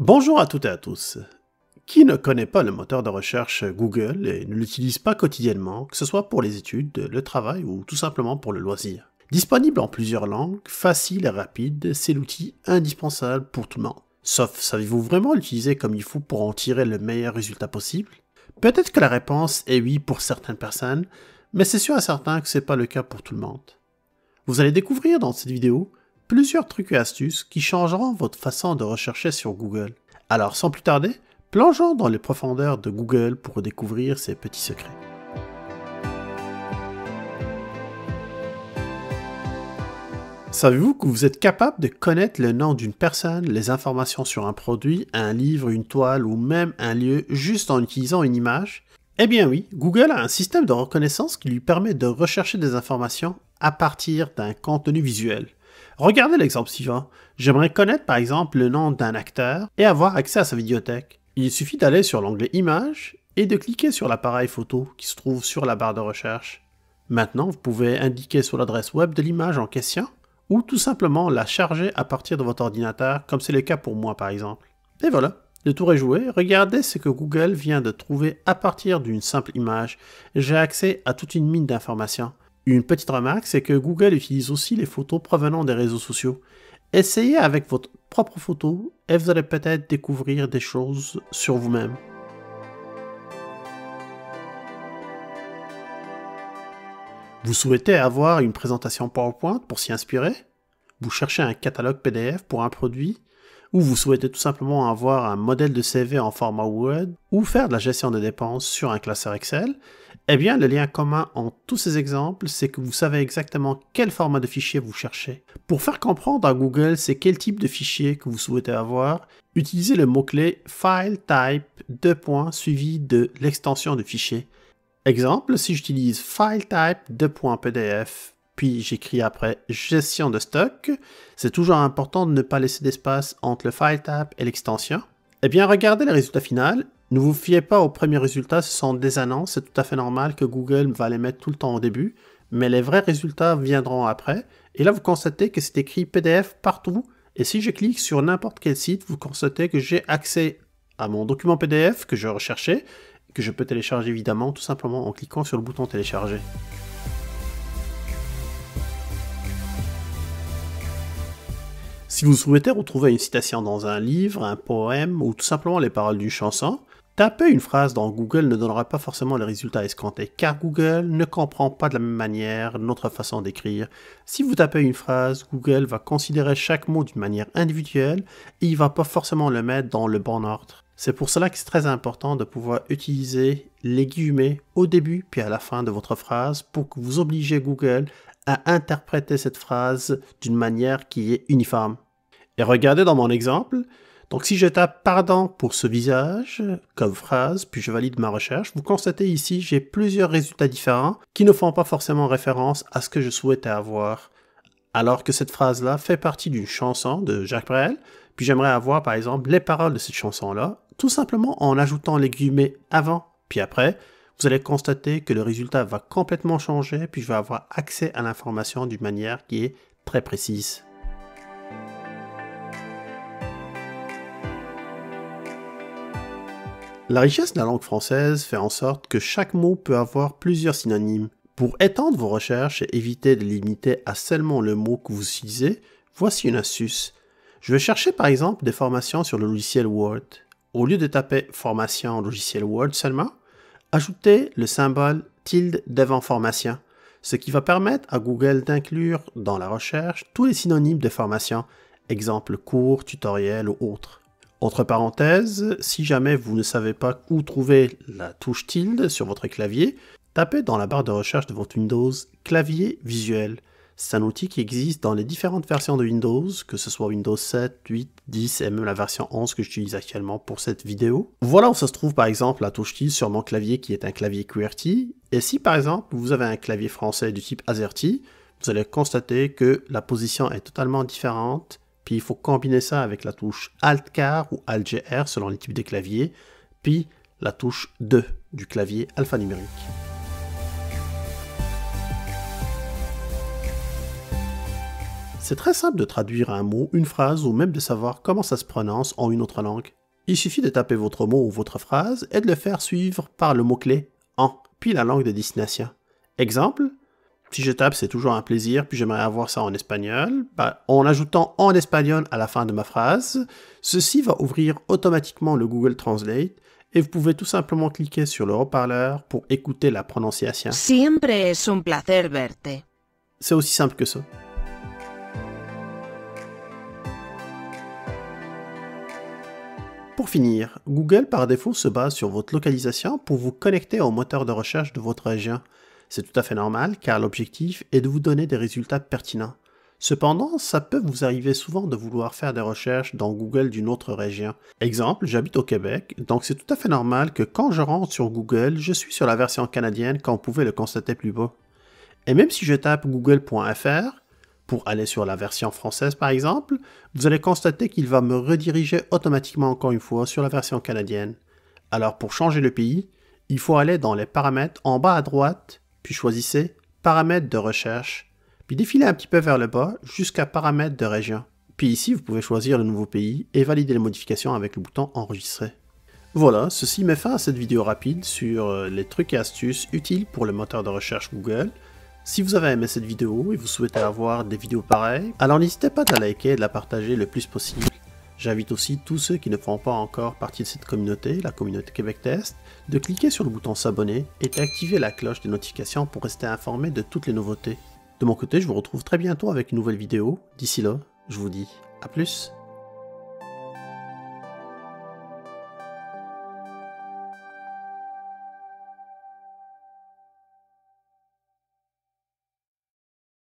Bonjour à toutes et à tous. Qui ne connaît pas le moteur de recherche Google et ne l'utilise pas quotidiennement, que ce soit pour les études, le travail ou tout simplement pour le loisir? Disponible en plusieurs langues, facile et rapide, c'est l'outil indispensable pour tout le monde. Sauf, savez-vous vraiment l'utiliser comme il faut pour en tirer le meilleur résultat possible? Peut-être que la réponse est oui pour certaines personnes, mais c'est sûr et certain que ce n'est pas le cas pour tout le monde. Vous allez découvrir dans cette vidéo plusieurs trucs et astuces qui changeront votre façon de rechercher sur Google. Alors sans plus tarder, plongeons dans les profondeurs de Google pour découvrir ces petits secrets. Savez-vous que vous êtes capable de connaître le nom d'une personne, les informations sur un produit, un livre, une toile ou même un lieu juste en utilisant une image? Eh bien oui, Google a un système de reconnaissance qui lui permet de rechercher des informations à partir d'un contenu visuel. Regardez l'exemple suivant. J'aimerais connaître par exemple le nom d'un acteur et avoir accès à sa vidéothèque. Il suffit d'aller sur l'onglet Images et de cliquer sur l'appareil photo qui se trouve sur la barre de recherche. Maintenant, vous pouvez indiquer sur l'adresse web de l'image en question ou tout simplement la charger à partir de votre ordinateur, comme c'est le cas pour moi par exemple. Et voilà, le tour est joué. Regardez ce que Google vient de trouver à partir d'une simple image. J'ai accès à toute une mine d'informations. Une petite remarque, c'est que Google utilise aussi les photos provenant des réseaux sociaux. Essayez avec votre propre photo et vous allez peut-être découvrir des choses sur vous-même. Vous souhaitez avoir une présentation PowerPoint pour s'y inspirer? Vous cherchez un catalogue PDF pour un produit? Ou vous souhaitez tout simplement avoir un modèle de CV en format Word? Ou faire de la gestion de dépenses sur un classeur Excel? Eh bien, le lien commun entre tous ces exemples, c'est que vous savez exactement quel format de fichier vous cherchez. Pour faire comprendre à Google c'est quel type de fichier que vous souhaitez avoir, utilisez le mot-clé File Type suivi de l'extension de fichier. Exemple, si j'utilise File Type PDF, puis j'écris après Gestion de stock, c'est toujours important de ne pas laisser d'espace entre le File Type et l'extension. Eh bien, regardez le résultat final. Ne vous fiez pas aux premiers résultats, ce sont des annonces, c'est tout à fait normal que Google va les mettre tout le temps au début, mais les vrais résultats viendront après. Et là, vous constatez que c'est écrit PDF partout, et si je clique sur n'importe quel site, vous constatez que j'ai accès à mon document PDF que je recherchais, que je peux télécharger évidemment tout simplement en cliquant sur le bouton télécharger. Si vous souhaitez retrouver une citation dans un livre, un poème ou tout simplement les paroles d'une chanson, taper une phrase dans Google ne donnera pas forcément le résultat escompté, car Google ne comprend pas de la même manière notre façon d'écrire. Si vous tapez une phrase, Google va considérer chaque mot d'une manière individuelle et il ne va pas forcément le mettre dans le bon ordre. C'est pour cela que c'est très important de pouvoir utiliser les guillemets au début puis à la fin de votre phrase pour que vous obligez Google à interpréter cette phrase d'une manière qui est uniforme. Et regardez dans mon exemple, donc si je tape « pardon pour ce visage » comme phrase, puis je valide ma recherche, vous constatez ici j'ai plusieurs résultats différents qui ne font pas forcément référence à ce que je souhaitais avoir. Alors que cette phrase-là fait partie d'une chanson de Jacques Brel, puis j'aimerais avoir par exemple les paroles de cette chanson-là, tout simplement en ajoutant les guillemets avant puis après, vous allez constater que le résultat va complètement changer, puis je vais avoir accès à l'information d'une manière qui est très précise. La richesse de la langue française fait en sorte que chaque mot peut avoir plusieurs synonymes. Pour étendre vos recherches et éviter de limiter à seulement le mot que vous utilisez, voici une astuce. Je vais chercher par exemple des formations sur le logiciel Word. Au lieu de taper « formation logiciel Word » seulement, ajoutez le symbole tilde devant formation, ce qui va permettre à Google d'inclure dans la recherche tous les synonymes de formation, exemple cours, tutoriel ou autres. Entre parenthèses, si jamais vous ne savez pas où trouver la touche tilde sur votre clavier, tapez dans la barre de recherche de votre Windows « Clavier visuel ». C'est un outil qui existe dans les différentes versions de Windows, que ce soit Windows 7, 8, 10 et même la version 11 que j'utilise actuellement pour cette vidéo. Voilà où ça se trouve par exemple la touche tilde sur mon clavier qui est un clavier QWERTY. Et si par exemple vous avez un clavier français du type AZERTY, vous allez constater que la position est totalement différente. Puis il faut combiner ça avec la touche Alt-Car ou Alt-GR selon les types de claviers, puis la touche 2 du clavier alphanumérique. C'est très simple de traduire un mot, une phrase ou même de savoir comment ça se prononce en une autre langue. Il suffit de taper votre mot ou votre phrase et de le faire suivre par le mot-clé « en », puis la langue de destination. Exemple, si je tape « c'est toujours un plaisir », puis j'aimerais avoir ça en espagnol, en ajoutant « en espagnol » à la fin de ma phrase, ceci va ouvrir automatiquement le Google Translate et vous pouvez tout simplement cliquer sur le haut-parleur pour écouter la prononciation. Siempre es un placer verte. C'est aussi simple que ça. Pour finir, Google par défaut se base sur votre localisation pour vous connecter au moteur de recherche de votre région. C'est tout à fait normal car l'objectif est de vous donner des résultats pertinents. Cependant, ça peut vous arriver souvent de vouloir faire des recherches dans Google d'une autre région. Exemple, j'habite au Québec, donc c'est tout à fait normal que quand je rentre sur Google, je suis sur la version canadienne comme vous pouvez le constater plus bas. Et même si je tape google.fr, pour aller sur la version française par exemple, vous allez constater qu'il va me rediriger automatiquement encore une fois sur la version canadienne. Alors pour changer le pays, il faut aller dans les paramètres en bas à droite, puis choisissez paramètres de recherche, puis défilez un petit peu vers le bas jusqu'à paramètres de région. Puis ici, vous pouvez choisir le nouveau pays et valider les modifications avec le bouton enregistrer. Voilà, ceci met fin à cette vidéo rapide sur les trucs et astuces utiles pour le moteur de recherche Google. Si vous avez aimé cette vidéo et vous souhaitez avoir des vidéos pareilles, alors n'hésitez pas à la liker et de la partager le plus possible. J'invite aussi tous ceux qui ne font pas encore partie de cette communauté, la communauté Québec Test, de cliquer sur le bouton s'abonner et d'activer la cloche de notification pour rester informé de toutes les nouveautés. De mon côté, je vous retrouve très bientôt avec une nouvelle vidéo. D'ici là, je vous dis à plus.